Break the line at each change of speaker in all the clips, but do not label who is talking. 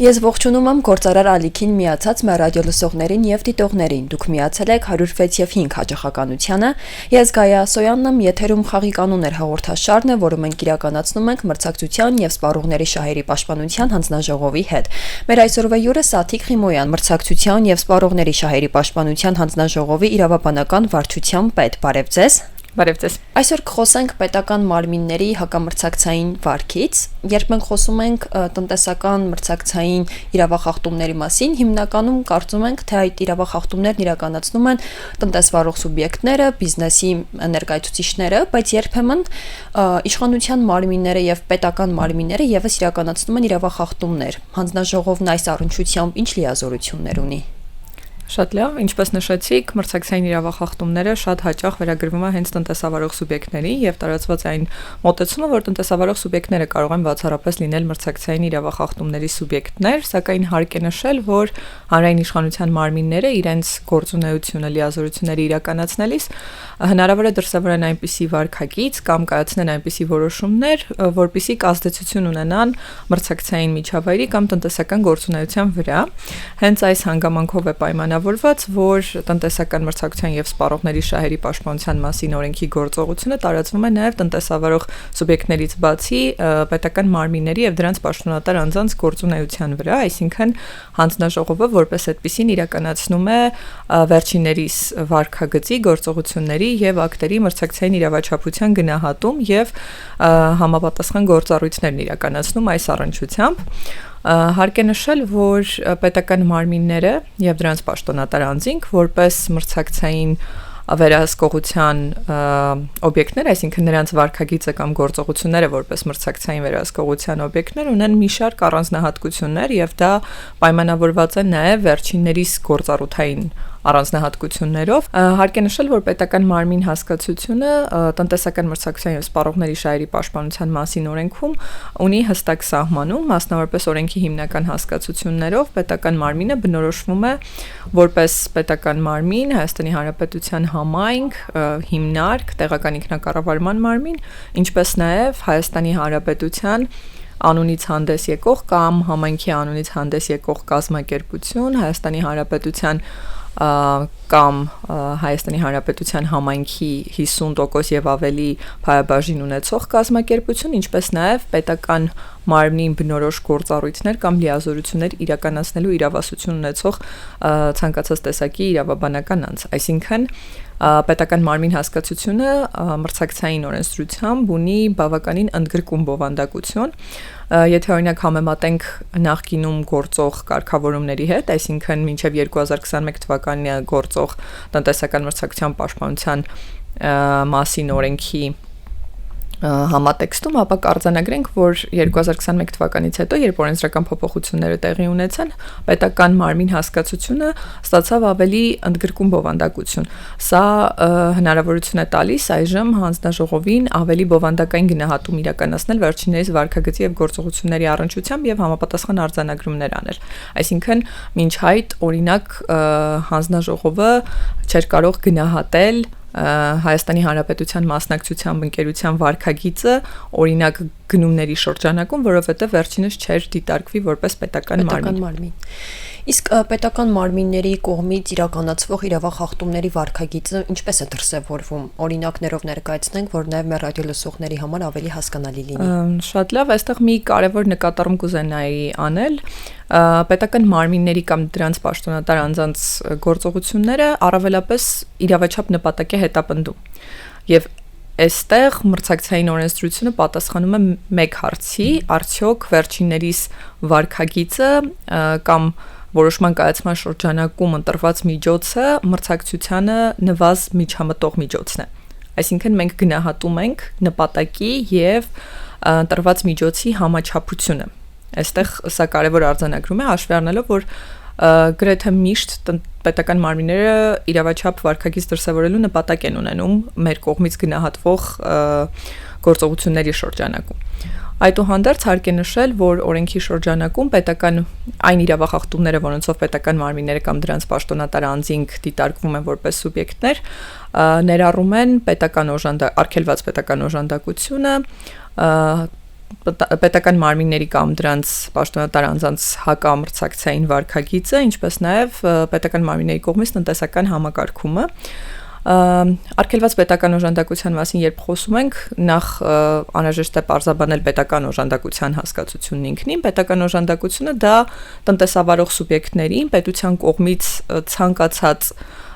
Ես ողջունում եմ գործարար ալիքին միացած մեր ռադիոլսողներին եւ դիտողներին։ Դուք միացել եք 106 եւ 5 հաճախականությանը։ Ես Գայա Սոյանն եմ, եթերում խաղի կանոններ հաղորդաշարն է, որը մենք իրականացնում ենք մրցակցության եւ սպառողների շահերի պաշտպանության հանձնաժողովի հետ։ Մեր այսօրվա հյուրը Սաթիկ Ղիմոյան, մրցակցության եւ սպառողների շահերի պաշտպանության հանձնաժողովի իրավաբանական վարչության պետ։ Բարև ձեզ։
Բարև ձեզ։
Այսօր կխոսենք պետական մարմինների հակամրցակցային վարքից։ Երբ մենք խոսում ենք տնտեսական մրցակցային իրավախախտումների մասին, հիմնականում կարծում ենք, թե այդ իրավախախտումներն իրականացնում են տնտեսվարող սուբյեկտները, բիզնեսի ներկայացուցիչները, բայց երբեմն իշխանության մարմինները եւ պետական մարմինները եւս իրականացնում են իրավախախտումներ։ Հանձնաժողովն այս առնչությամբ ինչ լիազորություններ ունի։
Շատ լավ, ինչպես նշեցիք, մրցակցային իրավախախտումները շատ հաճախ վերագրվում են հենց տնտեսավարող սուբյեկտների եւ տարածված այն մոտեցումը, որ տնտեսավարող սուբյեկտները կարող են բացառապես լինել մրցակցային իրավախախտումների սուբյեկտներ, սակայն հարկ է նշել, որ հանրային իշխանության մարմինները իրենց գործունեությունը լիազորությունները իրականացնելիս հնարավոր է դրսևորեն այնպիսի վարքագիծ կամ կայացնեն այնպիսի որոշումներ, որպիսի ազդեցություն ունենան մրցակցային միջավայրի կամ տնտեսական գործունեության վրա։ Հենց այս հանգամանքով է պայմանավորված, որ տնտեսական մրցակցության եւ սպառողների շահերի պաշտպանության մասին օրենքի գործողությունը տարածվում է նաեւ տնտեսավարող սուբյեկտներից բացի պետական մարմինների եւ դրանց պաշտոնատար անձանց գործունեության վրա, այսինքն հանձնաժողովը որպես այդպիսին իրականացնում է վերջիններիս վարքագծի գործողությունների եւ ակտերի մրցակցային իրավաչափության գնահատում եւ համապատասխան գործառույթներն իրականացնում այս առնչությամբ։ Հարկ է նշել, որ պետական մարմինները եւ դրանց պաշտոնատար անձինք որպես մրցակցային վերահսկողության օբյեկտներ, այսինքն նրանց վարքագիծը կամ գործողությունները որպես մրցակցային վերահսկողության օբյեկտներ ունեն մի շարք առանձնահատկություններ եւ դա պայմանավորված է նաեւ վերջիններիս գործառութային առանձնահատկություններով։ Հարկ է նշել, որ պետական մարմին հասկացությունը տնտեսական մրցակցության եւ սպառողների շահերի պաշտպանության մասին օրենքում ունի հստակ սահմանում, մասնավորապես օրենքի հիմնական հասկացություններով պետական մարմինը բնորոշվում է որպես պետական մարմին, Հայաստանի Հանրապետության համայնք, հիմնարկ, տեղական ինքնակառավարման մարմին, ինչպես նաեւ Հայաստանի Հանրապետության անունից հանդես եկող կամ համայնքի անունից հանդես եկող կազմակերպություն, Հայաստանի Հանրապետության կամ Հայաստանի Հանրապետության համայնքի 50% եւ ավելի փայաբաժին ունեցող կազմակերպություն, ինչպես նաեւ պետական մարմնին բնորոշ գործառույթներ կամ լիազորություններ իրականացնելու իրավասություն ունեցող ցանկացած տեսակի իրավաբանական անձ, այսինքն պետական մարմին հասկացությունը մրցակցային օրենսդրությամբ ունի բավականին ընդգրկուն բովանդակություն, եթե օրինակ համեմատենք նախկինում գործող կարգավորումների հետ, այսինքն մինչև 2021 թվականին գործող տնտեսական մրցակցության պաշտպանության մասին օրենքի համատեքստում, ապա կարձանագրենք, որ 2021 թվականից հետո, երբ օրենսդրական փոփոխությունները տեղի ունեցան, պետական մարմին հասկացությունը ստացավ ավելի ընդգրկուն բովանդակություն։ Սա հնարավորություն է տալիս այժմ հանձնաժողովին ավելի բովանդակային գնահատում իրականացնել վերջիններիս վարքագծի եւ գործողությունների առնչությամբ եւ համապատասխան արձանագրումներ անել։ Այսինքն, մինչ այդ, օրինակ, հանձնաժողովը չէր կարող գնահատել Հայաստանի Հանրապետության մասնակցությամբ ընկերության վարքագիծը օրինակ գնումների շրջանակում, որովհետև վերջինս չէր դիտարկվի որպես պետական մարմին։
Իսկ պետական մարմինների կողմից իրականացվող իրավախախտումների վարքագիծը ինչպես է դրսևորվում։ Օրինակներով ներկայացնենք, որ նաև մեր ռադիոլսողների համար ավելի հասկանալի լինի։
Շատ լավ, այստեղ մի կարևոր նկատառում կուզենայի անել։ Պետական մարմինների կամ դրանց պաշտոնատար անձանց գործողությունները առավելապես իրավաչափ նպատակի հետապնդում։ Եվ այստեղ մրցակցային օրենսդրությունը պատասխանում է մեկ հարցի, արդյոք վերջիններիս վարքագիծը կամ որոշման կայացման շրջանակում ընտրված միջոցը մրցակցությանը նվազ միջամտող միջոցն է։ Այսինքն մենք գնահատում ենք նպատակի եւ ընտրված միջոցի համաչափությունը։ Այստեղ սա կարևոր արձանագրում է, հաշվի առնելով, որ գրեթե միշտ պետական մարմինները իրավաչափ վարքագիծ դրսևորելու նպատակ են ունենում մեր կողմից գնահատվող գործողությունների շրջանակում։ Այդուհանդերձ հարկ է նշել, որ օրենքի շրջանակում պետական այն իրավախախտումները, որոնցով պետական մարմինները կամ դրանց պաշտոնատար անձինք դիտարկվում են որպես սուբյեկտներ, ներառում են արգելված պետական օժանդակությունը, պետական մարմինների կամ դրանց պաշտոնատար անձանց հակամրցակցային վարքագիծը, ինչպես նաև պետական մարմինների կողմից տնտեսական համակարգումը։ Արգելված պետական օժանդակության մասին երբ խոսում ենք, նախ անհրաժեշտ է պարզաբանել պետական օժանդակության հասկացությունն ինքնին։ Պետական օժանդակությունը դա տնտեսավարող սուբյեկտներին պետության կողմից ցանկացած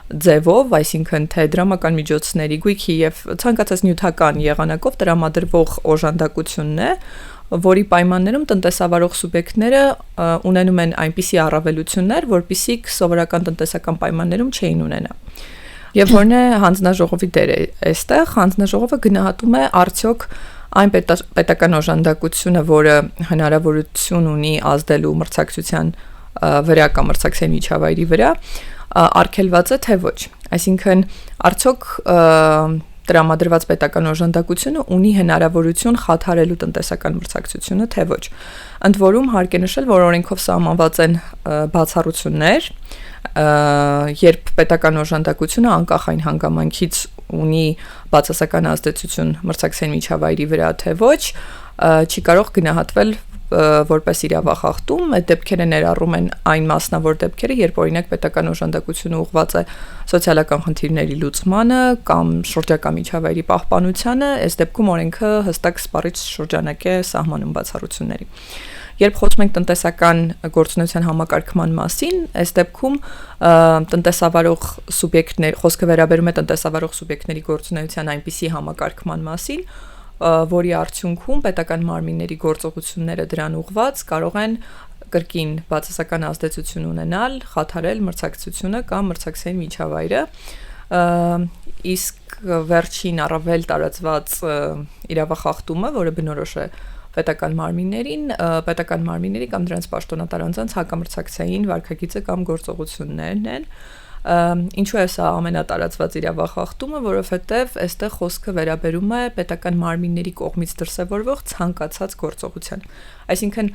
ձևով, այսինքն թե դրամական միջոցների, գույքի եւ ցանկացած նյութական եղանակով տրամադրվող օժանդակությունն է, որի պայմաններում տնտեսավարող սուբյեկտները ունենում են այնպիսի առավելություններ, որպիսիք սովորական տնտեսական պայմաններում չէին ունենա։ Եվ որն է հանձնաժողովի դերը այստեղ, հանձնաժողովը գնահատում է արդյոք այն պետական օժանդակությունը, որը հնարավորություն ունի ազդելու մրցակցության վրա կամ մրցակցային միջավայրի վրա, արգելված է թե ոչ։ Այսինքն արդյոք տրամադրված պետական օժանդակությունը ունի հնարավորություն խաթարելու տնտեսական մրցակցությունը թե ոչ։ Ընդ որում հարկ է նշել, որ օրենքով սահմանված են բացառություններ, երբ պետական օժանդակությունը անկախ այն հանգամանքից ունի բացասական ազդեցություն մրցակցային միջավայրի վրա թե ոչ, չի կարող գնահատվել որպես իրավախախտում։ Այդ դեպքերը ներառում են այն մասնավոր դեպքերը, երբ օրինակ պետական օժանդակությունը ուղղված է սոցիալական խնդիրների լուծմանը կամ շրջակա միջավայրի պահպանությանը, այս դեպքում օրենքը հստակ սպառիչ շրջանակ է սահմանում բացառությունների։ Երբ խոսում ենք տնտեսական գործունեության համակարգման մասին, այս դեպքում տնտեսավարող սուբյեկտներ, խոսքը վերաբերում է տնտեսավարող սուբյեկտների գործունեության այնպիսի համակարգման մասին, որի արդյունքում պետական մարմինների գործողությունները դրան ուղղված կարող են կրկին բացասական ազդեցություն ունենալ, խաթարել մրցակցությունը կամ մրցակցային միջավայրը, իսկ վերջին առավել տարածված իրավախախտումը, որը բնորոշ է պետական մարմինների կամ դրանց պաշտոնատար անձանց հակամրցակցային վարքագիծը կամ գործողություններն են։ Ինչու է սա ամենատարածված իրավախախտումը, որովհետև այստեղ խոսքը վերաբերում է պետական մարմինների կողմից դրսևորվող ցանկացած գործողության։ Այսինքն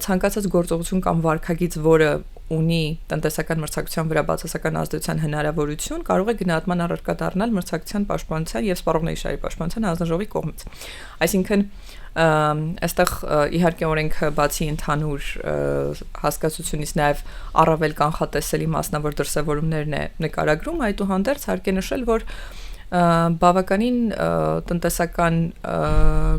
ցանկացած գործողություն կամ վարքագիծ, որը ունի տնտեսական մրցակցության վրա բացասական ազդեցության հնարավորություն, կարող է գնահատման առարկա դառնալ մրցակցության պաշտպանության եւ սպառողների շահերի պաշտպանության հանձնաժողովի կողմից։ Այսինքն այստեղ իհարկե օրենքը բացի ընդհանուր հասկացությունից նաև առավել կանխատեսելի մասնավոր դրսևորումներն է նկարագրում, այդուհանդերձ հարկ է նշել, որ բավականին տնտեսական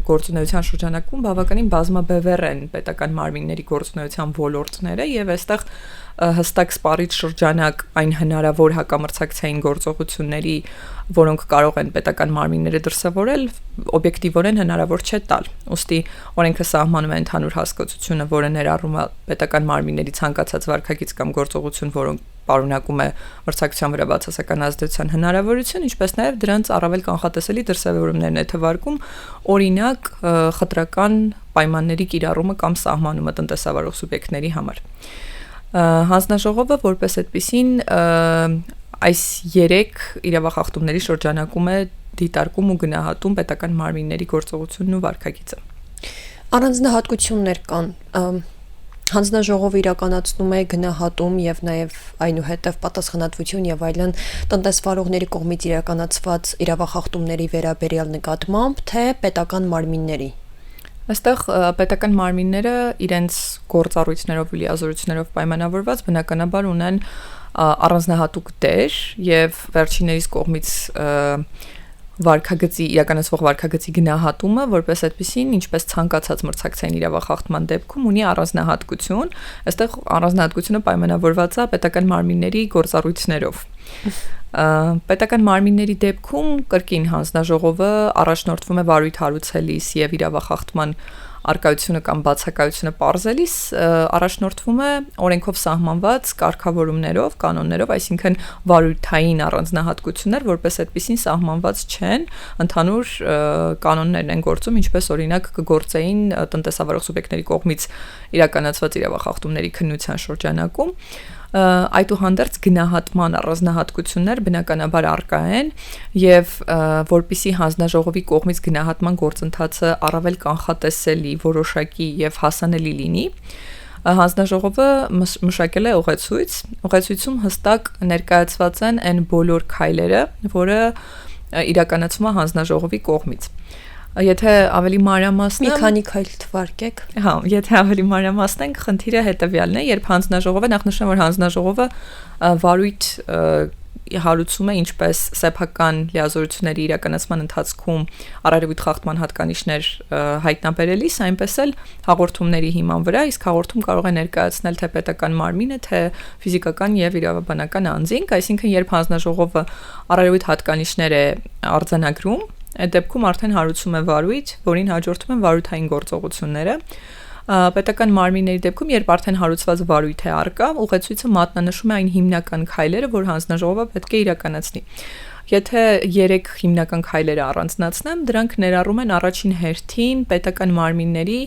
գործունեության շրջանակում բավականին բազմաբևեռ են պետական մարմինների գործունեության ոլորտները եւ այստեղ հստակ սպառիչ շրջանակ այն հնարավոր հակամրցակցային գործողությունների, որոնք կարող են պետական մարմինները դրսևորել, օբյեկտիվորեն հնարավոր չէ տալ։ Ուստի օրենքը սահմանում է ընդհանուր հասկացությունը, որը ներառում է պետական մարմինների ցանկացած վարքագիծ կամ գործողություն, որոնք պարունակում է մրցակցության վրա բացասական ազդեցության հնարավորություն, ինչպես նաև դրանց առավել կանխատեսելի դրսևորումներն է թվարկում, օրինակ խտրական պայմանների կիրառումը կամ սահմանումը տնտեսավարող սուբյեկտների համար։ Հանձնաժողովը որպես այդպիսին այս 3 իրավախախտումների շրջանակում է դիտարկում ու գնահատում պետական մարմինների գործողությունն ու վարքագիծը։
Առանձնահատկություններ կան։ Հանձնաժողովը իրականացնում է գնահատում եւ նաեւ այնուհետեւ պատասխանատվություն եւ այլն տնտեսվարողների կողմից իրականացված իրավախախտումների վերաբերյալ նկատմամբ, թե պետական մարմինների։
Այստեղ պետական մարմինները իրենց գործառույթներով ու լիազորություններով պայմանավորված բնականաբար ունեն առանձնահատուկ դեր եւ վերջիններիս կողմից իրականացվող վարքագծի գնահատումը որպես այդպեսին, ինչպես ցանկացած մրցակցային իրավախախտման դեպքում ունի առանձնահատկություն, այստեղ առանձնահատկությունը պայմանավորված է պետական մարմինների գործառույթներով։ Պետական մարմինների դեպքում կրկին հանձնաժողովը առաջնորդվում է վարույթ հարուցելիս եւ իրավախախտման արկայությունը կամ բացակայությունը պարզելիս առաջնորդվում է օրենքով սահմանված կարգավորումներով, կանոններով, այսինքն վարույթային առանձնահատկություններ, որպես այդպեսին սահմանված չեն, ընդհանուր կանոններն են գործում, ինչպես օրինակ կգործեին տնտեսավարող սուբյեկտների կողմից իրականացված իրավախախտումների քննության շրջանակում։ Այդուհանդերձ գնահատման առանձնահատկություններ բնականաբար առկա են եւ որպիսի հանձնաժողովի կողմից գնահատման գործընթացը առավել կանխատեսելի, որոշակի եւ հասանելի լինի, հանձնաժողովը մշակել է ուղեցույցում հստակ ներկայացված են այն բոլոր քայլերը, որը իրականացվում է հանձնաժողովի կողմից։ Եթե ավելի մանրամասն
մի քանի քայլ թվարկեք։
Հա, եթե ավելի մանրամասնենք, խնդիրը հետևյալն է, երբ հանձնաժողովը նախ նշեմ, որ հանձնաժողովը վարույթ հարուցում է ինչպես սեփական լիազորությունների իրականացման ընթացքում առավելույթ խախտման հատկանիշներ հայտնաբերելիս, այնպես էլ հաղորդումների հիման վրա, իսկ հաղորդում կարող է ներկայացնել թե պետական մարմինը, թե ֆիզիկական եւ իրավաբանական անձինք, այսինքն երբ հանձնաժողովը առավելույթ հատկանիշներ է արձանագրում, այդ դեպքում արդեն հարուցում է վարույթ, որին հաջորդում են վարույթային գործողությունները։ Պետական մարմինների դեպքում, երբ արդեն հարուցված վարույթ է առկա, ուղեցույցը մատնանշում է այն հիմնական քայլերը, որ հանձնաժողովը պետք է իրականացնի։ Եթե 3 հիմնական քայլերը առանձնացնեմ, դրանք ներառում են առաջին հերթին պետական մարմինների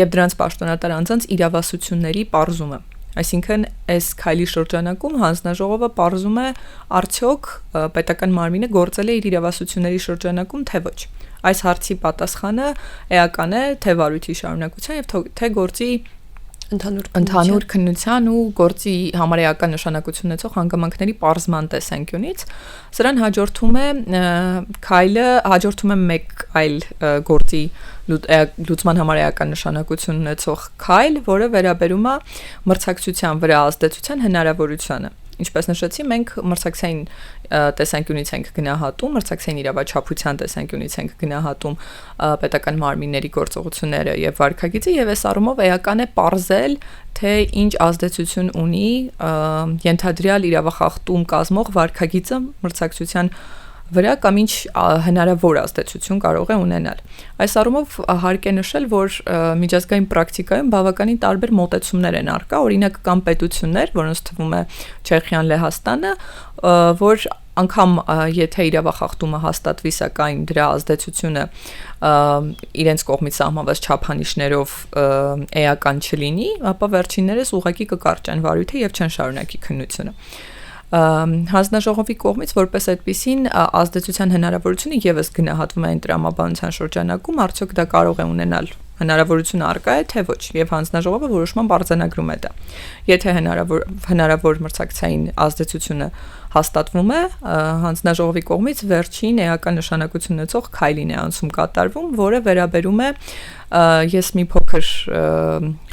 եւ դրանց պաշտոնատար անձանց իրավասությունների պարզումը։ Այսինքն, այս քայլի շրջանակում հանձնաժողովը պարզում է արդյոք պետական մարմինը գործել է իր իրավասությունների շրջանակում, թե ոչ։ Այս հարցի պատասխանը էական է թե վարույթի շարունակության եւ թե գործի ընդհանուր քննության ու գործի համարեական նշանակություն ունեցող հանգամանքների պարզման տեսանկյունից, սրան հաջորդում է մեկ այլ գործի լուծման համարեական նշանակություն ունեցող քայլ, որը վերաբերում է մրցակցության վրա ազդեցության հնարավորությանը։ Ինչպես նշեցի, մենք մրցակցային տեսանկյունից ենք գնահատում, մրցակցային իրավաչափության տեսանկյունից ենք գնահատում պետական մարմինների գործողությունները եւ վարքագիծը, եւ այս առումով էական է պարզել, թե ինչ ազդեցություն ունի ենթադրյալ իրավախախտում կազմող վարքագիծը մրցակցության վրա կամ ինչ հնարավոր ազդեցություն կարող է ունենալ։ Այս առումով հարկ է նշել, որ միջազգային պրակտիկայում բավականին տարբեր մոտեցումներ են առկա, օրինակ կամ պետություններ, որոնց թվում է Չեխիան, Լեհաստանը, որ անգամ եթե իրավախախտումը հաստատվի, սակայն դրա ազդեցությունը իրենց կողմից սահմանված չափանիշներով էական չլինի, ապա վերջիններս ուղղակի կկարճեն վարույթը եւ չեն շարունակի քննությունը։ Հանձնաժողովի կողմից որպես այդպիսին ազդեցության հնարավորությունը եւս գնահատվում է այն տրամաբանության շրջանակում, արդյոք դա կարող է ունենալ հնարավորություն առկա է թե ոչ, եւ հանձնաժողովը որոշման արձանագրում է դա։ Եթե հնարավոր մրցակցային ազդեցությունը հաստատվում է, հանձնաժողովի կողմից վերջին էական նշանակություն ունեցող քայլին է անցում կատարվում, որը վերաբերում է ես մի փոքր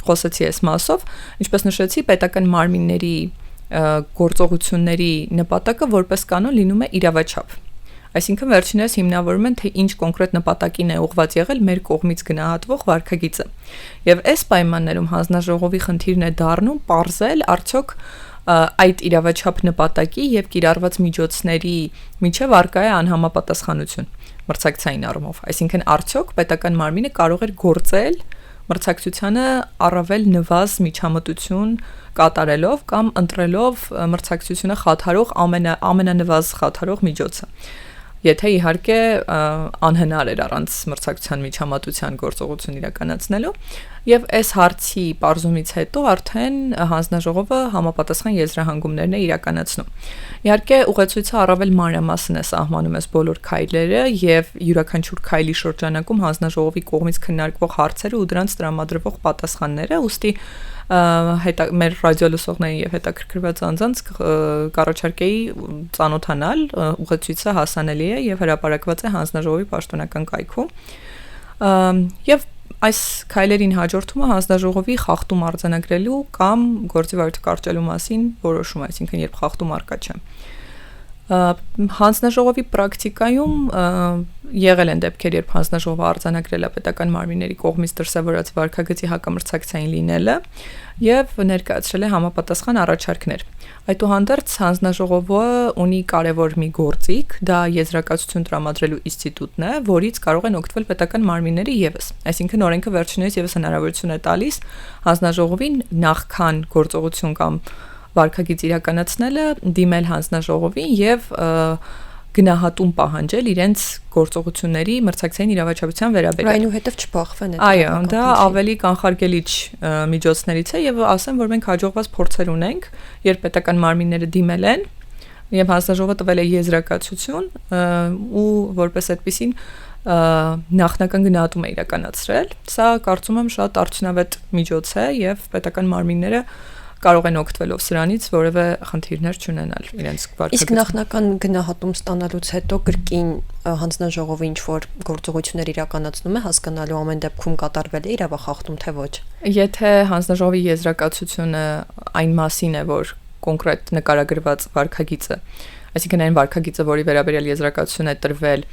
խոսեցի այս մասով, ինչպես նշեցի, պետական մարմինների գործողությունների նպատակը որպես կանոն լինում է իրավաչափ։ Այսինքն վերջիններս հիմնավորում են, թե ինչ կոնկրետ նպատակին է ուղղված եղել մեր կողմից գնահատվող վարքագիծը։ Եվ այս պայմաններում հանձնաժողովի խնդիրն է դառնում պարզել արդյոք այդ իրավաչափ նպատակի եւ կիրառված միջոցների միջև առկա է անհամապատասխանություն մրցակցային առումով։ Այսինքն արդյոք պետական մարմինը կարող էր գործել մրցակցությանը առավել նվազ միջամտություն կատարելով կամ ընտրելով մրցակցությունը խաթարող ամենանվազ խաթարող միջոցը։ Եթե իհարկե անհնար էր առանց մրցակցության միջամտության գործողություն իրականացնելու, եւ այս հարցի պարզումից հետո արդեն հանձնաժողովը համապատասխան եզրահանգումներն է իրականացնում։ Իհարկե ուղեցույցը առավել մանրամասն է սահմանում այս բոլոր քայլերը եւ յուրաքանչյուր քայլի շրջանակում հանձնաժողովի կողմից քննարկվող հարցերը ու դրանց տրամադրվող պատասխանները, ուստի մեր ռադիոլսողներին եւ հետաքրքրված անձանց կառաջարկեի ծանոթանալ, ուղեցույցը հասանելի է եւ հրապարակված է հանձնաժողովի պաշտոնական կայքում։ Եվ այս քայլերին հաջորդումը հանձնաժողովի խախտում արձանագրելու կամ գործի վարույթը կարճելու մասին որոշում, այսինքն երբ խախտում առկա չէ։ Հանձնաժողովի պրակտիկայում եղել են դեպքեր, երբ հանձնաժողովը արձանագրել է պետական մարմինների կողմից դրսևորած վարքագծի հակամրցակցային լինելը եւ ներկայացրել է համապատասխան առաջարկներ։ Այդուհանդերձ հանձնաժողովը ունի կարևոր մի գործիք, դա եզրակացություն տրամադրելու ինստիտուտն է, որից կարող են օգտվել պետական մարմինները եւս։ Այսինքն օրենքը վերջիններս եւս հնարավորություն է տալիս հանձնաժողովին նախքան գործողություն կամ վարքագիծ իրականացնելը դիմել հանձնաժողովին եւ գնահատում պահանջել իրենց գործողությունների մրցակցային իրավաչափության վերաբերյալ։
Այնուհետև չփոխվեն այդ։
Այո, դա ավելի կանխարգելիչ միջոցներից է եւ ասեմ, որ մենք հաջողված փորձեր ունենք, երբ պետական մարմինները դիմել են եւ հանձնաժողովը տվել է եզրակացություն ու որպես այդպեսին նախնական գնահատում է իրականացրել։ Սա կարծում եմ շատ արդյունավետ միջոց է եւ պետական մարմինները կարող են օգտվելով սրանից որևէ խնդիրներ չունենալ իրենց վարքագծում։
Իսկ նախնական գնահատում ստանալուց հետո կրկին հանձնաժողովը ինչ որ գործողություններ իրականացնում է, հասկանալու ամեն դեպքում կատարվել է իրավախախտում թե ոչ։
Եթե հանձնաժողովի եզրակացությունը այն մասին է, որ կոնկրետ նկարագրված վարքագիծը, այսինքն այն վարքագիծը, որի վերաբերյալ եզրակացություն է տրվել,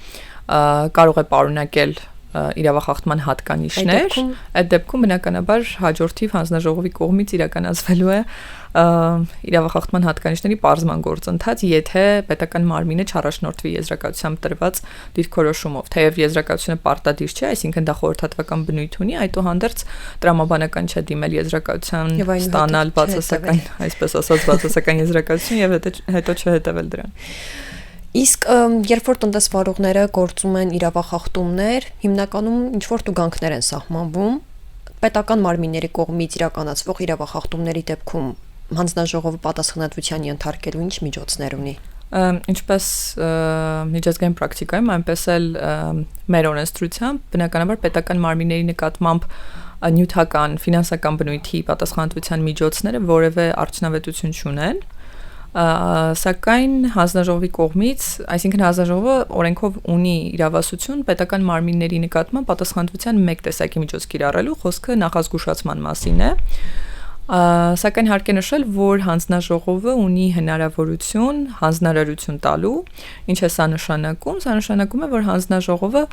կարող է պարունակել իրավախախտման հատկանիշներ, այդ դեպքում բնականաբար հաջորդիվ հանձնաժողովի կողմից իրականացվելու է իրավախախտման հատկանիշների պարզման գործընթաց, եթե պետական մարմինը չառաջնորդվի եզրակացությամբ տրված դիրքորոշումով, թեև եզրակացությունը պարտադիր չէ, այսինքն դա խորհրդատվական բնույթ ունի, այդուհանդերձ տրամաբանական չէ դիմել եզրակացության ստանալ բացասական, այսպես ասած, բացասական եզրակացություն եւ հետո չհետեւել դրան։
Իսկ երբ որ տնտեսվարողները գործում են իրավախախտումներ, հիմնականում ինչ որ տուգանքներ են սահմանվում, պետական մարմինների կողմից իրականացվող իրավախախտումների դեպքում հանձնաժողովը պատասխանատվության ենթարկելու ինչ միջոցներ ունի։
Ինչպես միջազգային պրակտիկայում, այնպես էլ մեր օրենսդրությամբ բնականաբար պետական մարմինների նկատմամբ նյութական, ֆինանսական բնույթի պատասխանատվության միջոցները որևէ արդյունավետություն չունեն, սակայն հանձնաժողովի կողմից, այսինքն հանձնաժողովը օրենքով ունի իրավասություն պետական մարմինների նկատմամբ պատասխանատվության մեկ տեսակի միջոց կիրառելու, խոսքը նախազգուշացման մասին է, սակայն հարկ է նշել, որ հանձնաժողովը ունի հնարավորություն հանձնարարություն տալու, ինչ է սա նշանակում, սա նշանակում է, որ հանձնաժողովը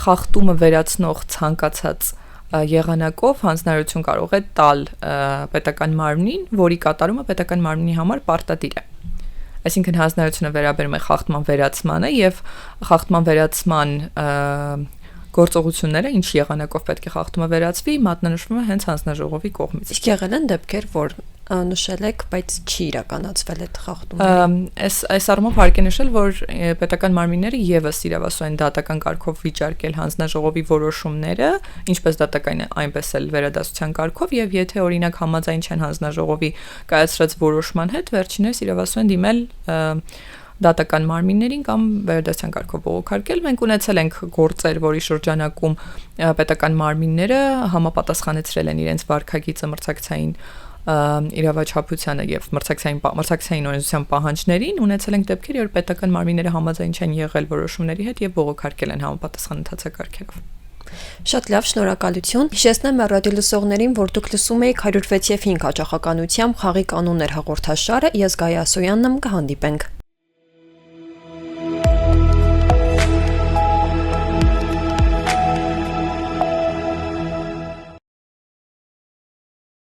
խախտումը վերացնող ցանկացած եղանակով հանձնարարություն կարող է տալ պետական մարմնին, որի կատարումը պետական մարմնի համար պարտադիր է։ Այսինքն հանձնարարությունը վերաբերում է խախտման վերացմանը եւ խախտման վերացման գործողությունները, ինչ եղանակով պետք է խախտումը վերացվի, մատնանշվում է հենց հանձնաժողովի կողմից։
Իսկ եղել են դեպքեր, որ նշել եք, բայց չի իրականացվել այդ խախտումը։
Այս առումով հարկ է նշել, որ պետական մարմինները եւս իրավասու են դատական կարգով վիճարկել հանձնաժողովի որոշումները, ինչպես դատական այնպես էլ վերադասության կարգով, եւ եթե օրինակ համաձայն չեն հանձնաժողովի կայացրած որոշման հետ, վերջիններս իրավասու են դիմել դատական մարմիններին կամ վերադասության կարգով բողոքարկել։ Մենք ունեցել ենք գործեր, որի շրջանակում պետական մարմինները համապատասխանեցրել են իրենց վարքագիծը մրցակցային իրավաչափությանը եւ մրցակցային օրենսդրության պահանջներին, ունեցել ենք դեպքեր, որ պետական մարմինները համաձայն չեն եղել որոշումների հետ եւ բողոքարկել են համապատասխան ընթացակարգերով։
Շատ լավ, շնորհակալություն։ Հիշեցնեմ ռադիոլսողներին, որ դուք լսում եք 106 եւ 5 հաճախականությամբ Խաղի կանոններ հաղորդաշարը, ես Գայա Ասոյանն եմ, կհանդիպենք։